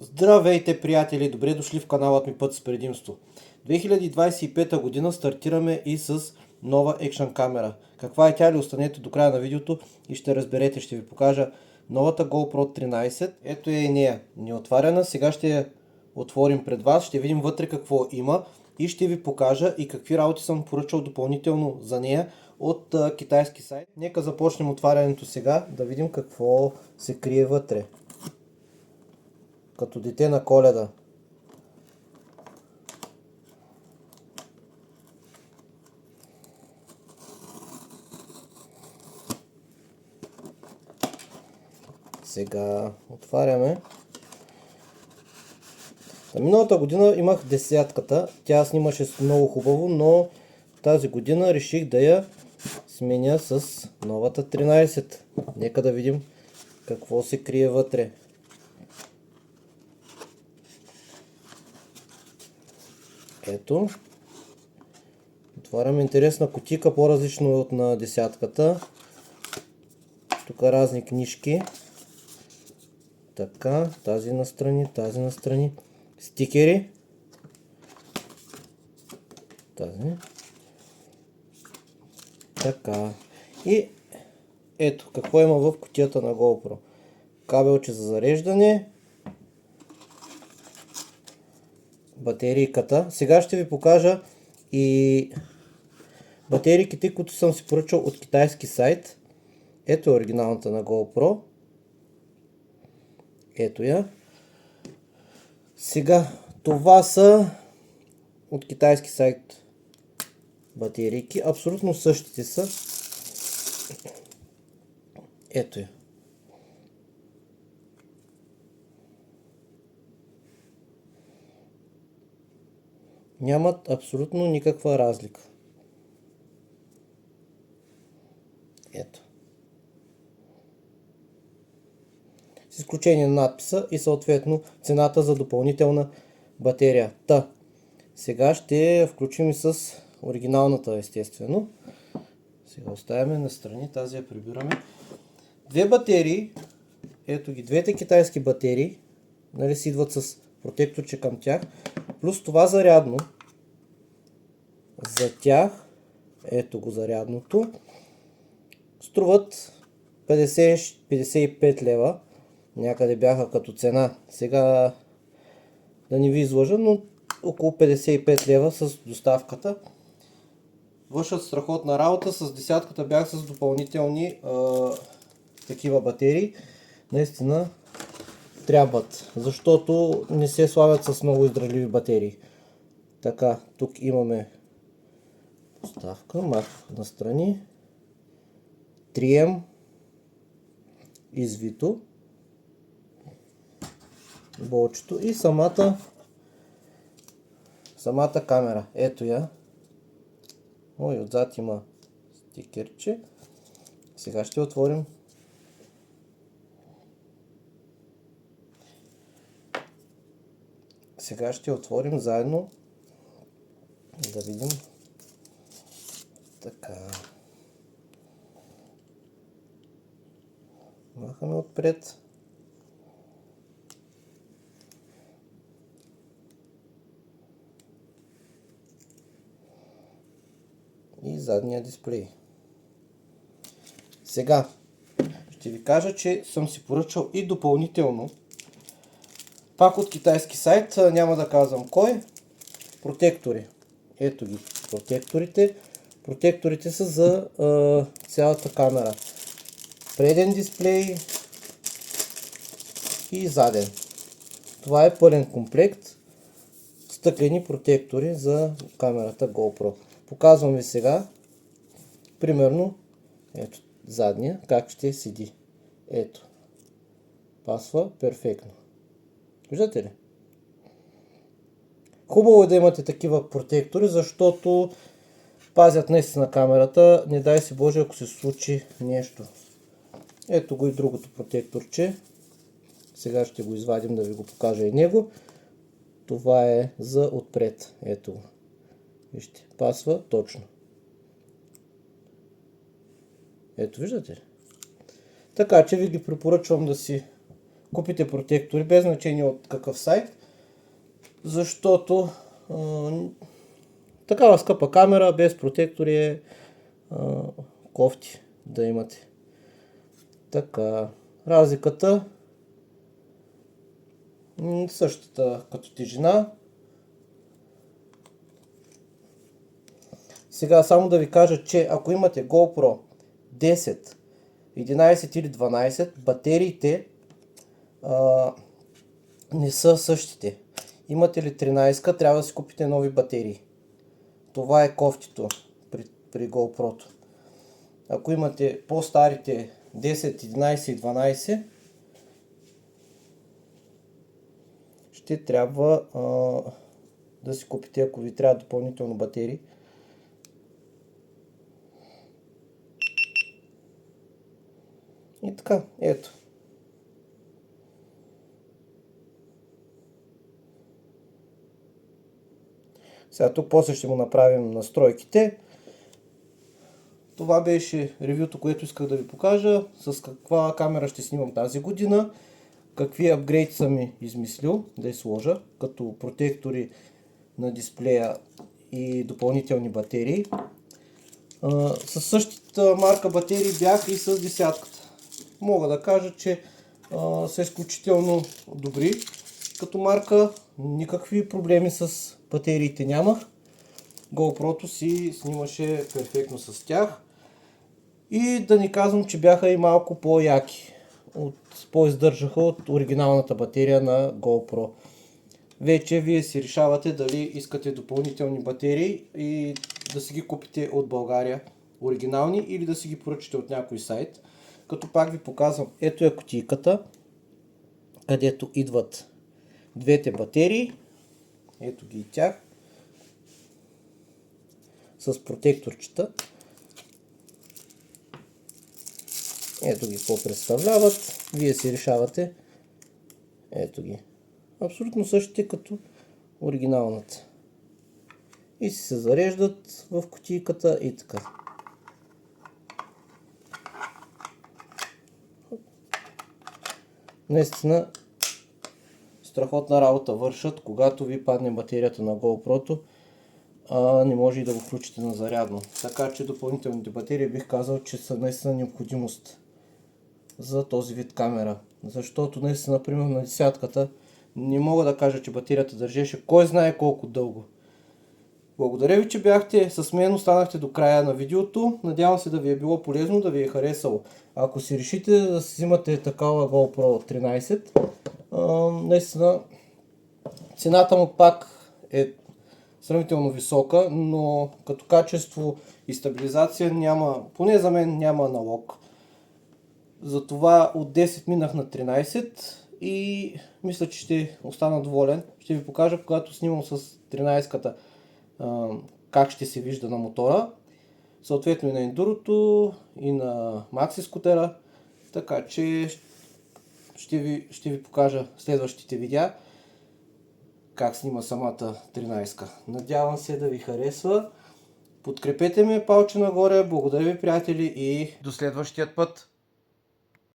Здравейте, приятели! Добре дошли в каналът ми Път с предимство. 2025 година стартираме и с нова екшън камера. Каква е тя ли? Останете до края на видеото и ще разберете. Ще ви покажа новата GoPro 13. Ето е и нея. Неотварена. Сега ще я отворим пред вас. Ще видим вътре какво има и ще ви покажа и какви работи съм поръчал допълнително за нея от китайски сайт. Нека започнем отварянето сега, да видим какво се крие вътре. Като дете на Коледа. Сега отваряме. Миналата година имах десятката. Тя снимаше много хубаво, но тази година реших да я сменя с новата 13. Нека да видим какво се крие вътре. Ето. Отварям интересна кутийка, по-различно от на десятката. Тук разни книжки. Така, тази настрани, тази настрани. Стикери. Тази. Така. И ето какво има в кутията на GoPro. Кабелче за зареждане. Батерийката. Сега ще ви покажа и батерийките, които съм си поръчал от китайски сайт. Ето е оригиналната на GoPro. Ето я. Сега, това са от китайски сайт батерийки. Абсолютно същите са. Ето я. Нямат абсолютно никаква разлика. Ето. С изключение на надписа и съответно цената за допълнителна батерия. Сега ще я включим и с оригиналната, естествено. Сега оставяме настрани, тази я прибираме. Две батерии, ето ги, двете китайски батерии, нали си идват с протекторче към тях, плюс това зарядно. За тях, ето го зарядното, струват 50-55 лева. Някъде бяха като цена. Сега да не ви излъжа, но около 55 лева с доставката. Вършат страхотна работа. С десятката бях с допълнителни такива батерии. Наистина трябват, защото не се славят с много издръжливи батерии. Така, тук имаме доставка, мах настрани, 3M извито, болчето и самата камера. Ето я. Ой, отзад има стикерче. Сега ще отворим. Сега ще отворим заедно. Да видим. Така. Махаме отпред. И задния дисплей. Сега ще ви кажа, че съм си поръчал и допълнително, пак от китайски сайт, няма да казвам кой, протектори. Ето ги протекторите. Протекторите са за цялата камера. Преден дисплей и заден. Това е пълен комплект стъклени протектори за камерата GoPro. Показвам ви сега, примерно, ето задния, как ще седи. Ето. Пасва перфектно. Виждате ли? Хубаво е да имате такива протектори, защото пазят наистина камерата. Не дай си Боже, ако се случи нещо. Ето го и другото протекторче. Сега ще го извадим да ви го покажа и него. Това е за отпред. Ето го. Вижте, пасва точно. Ето, виждате ли? Така че ви ги препоръчвам да си купите протектори, без значение от какъв сайт, защото такава скъпа камера без протектори е кофти да имате. Така, разликата същата като тежина. Сега само да ви кажа, че ако имате GoPro 10, 11 или 12, батериите не са същите. Имате ли 13, трябва да си купите нови батерии. Това е кофтито при GoPro-то. Ако имате по-старите 10, 11 и 12, ще трябва да си купите, ако ви трябва допълнително батерии. И така, ето. Сега тук после ще му направим настройките. Това беше ревюто, което исках да ви покажа. С каква камера ще снимам тази година. Какви апгрейд съм измислил да я сложа, като протектори на дисплея и допълнителни батерии. Със същата марка батерии бях и с десятката. Мога да кажа, че са изключително добри. Като марка никакви проблеми с батериите нямах. GoPro-то си снимаше перфектно с тях. И да ни казвам, че бяха и малко по-яки. По-издържаха от оригиналната батерия на GoPro. Вече вие си решавате дали искате допълнителни батерии и да си ги купите от България оригинални или да си ги поръчате от някой сайт. Като пак ви показвам, ето е кутийката, където идват двете батерии. Ето ги и тях. С протекторчета. Ето ги какво представляват. Вие си решавате. Ето ги. Абсолютно същите като оригиналната. И си се зареждат в кутийката и така. Наистина страхотна работа вършат, когато ви падне батерията на GoPro-то, не може и да го включите на зарядно. Така че допълнителните батерии бих казал, че са наистина необходимост за този вид камера. Защото наистина, например, на десятката не мога да кажа, че батерията държеше кой знае колко дълго. Благодаря ви, че бяхте с мен, останахте до края на видеото. Надявам се да ви е било полезно, да ви е харесало. Ако си решите да си взимате такава GoPro 13, наистина цената му пак е сравнително висока, но като качество и стабилизация няма, поне за мен няма аналог. Затова от 10 минах на 13 и мисля, че ще остана доволен. Ще ви покажа, когато снимам с 13-ката, как ще се вижда на мотора. Съответно и на ендурото, и на макси скутера. Така че ще ви покажа следващите видеа как снима самата 13-ка. Надявам се да ви харесва. Подкрепете ме, палче нагоре. Благодаря ви, приятели, и до следващия път.